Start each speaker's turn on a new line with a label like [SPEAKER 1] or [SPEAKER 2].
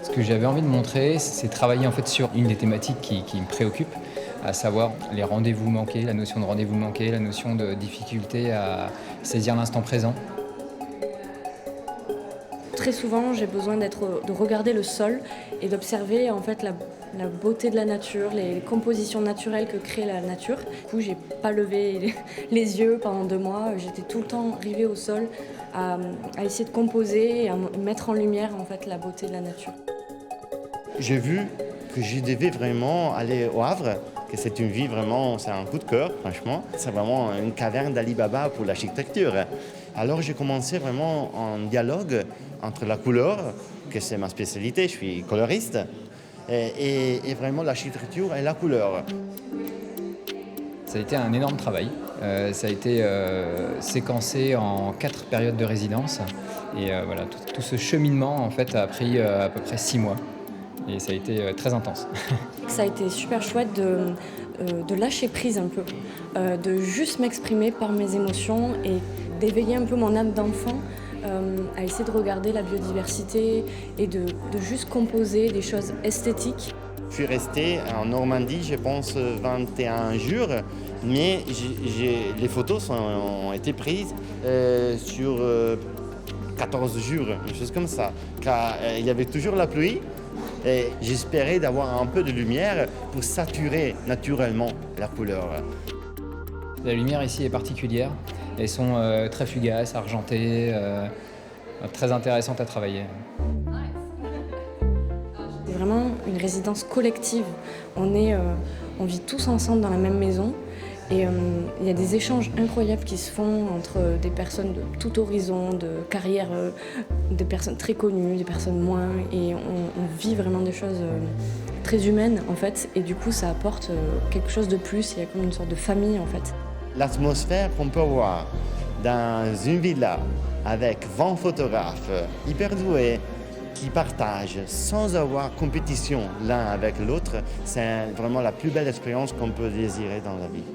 [SPEAKER 1] Ce que j'avais envie de montrer, c'est travailler en fait sur une des thématiques qui me préoccupe, à savoir les rendez-vous manqués, la notion de rendez-vous manqué, la notion de difficulté à saisir l'instant présent.
[SPEAKER 2] Très souvent, j'ai besoin de regarder le sol et d'observer en fait la beauté de la nature, les compositions naturelles que crée la nature. Du coup, j'ai pas levé les yeux pendant 2 mois. J'étais tout le temps rivée au sol à essayer de composer et à mettre en lumière en fait la beauté de la nature.
[SPEAKER 3] J'ai vu que je devais vraiment aller au Havre, que c'est une ville vraiment, c'est un coup de cœur, franchement. C'est vraiment une caverne d'Ali Baba pour l'architecture. Alors j'ai commencé vraiment un dialogue entre la couleur, que c'est ma spécialité, je suis coloriste, et vraiment l'architecture et la couleur.
[SPEAKER 1] Ça a été un énorme travail. Ça a été séquencé en 4 périodes de résidence. Et voilà, tout ce cheminement en fait a pris à peu près 6 mois. Et ça a été très intense.
[SPEAKER 2] Ça a été super chouette de lâcher prise un peu, de juste m'exprimer par mes émotions et d'éveiller un peu mon âme d'enfant à essayer de regarder la biodiversité et de juste composer des choses esthétiques.
[SPEAKER 3] Je suis resté en Normandie, je pense, 21 jours, mais les photos ont été prises sur 14 jours, une chose comme ça, car il y avait toujours la pluie. Et j'espérais d'avoir un peu de lumière pour saturer naturellement la couleur.
[SPEAKER 1] La lumière ici est particulière. Elles sont très fugaces, argentées, très intéressantes à travailler.
[SPEAKER 2] C'est vraiment une résidence collective. On vit tous ensemble dans la même maison. Et il y a des échanges incroyables qui se font entre des personnes de tout horizon, de carrières, des personnes très connues, des personnes moins. Et on vit vraiment des choses très humaines en fait. Et du coup, ça apporte quelque chose de plus. Il y a comme une sorte de famille en fait.
[SPEAKER 3] L'atmosphère qu'on peut voir dans une villa avec 20 photographes hyper doués qui partagent sans avoir compétition l'un avec l'autre, c'est vraiment la plus belle expérience qu'on peut désirer dans la vie.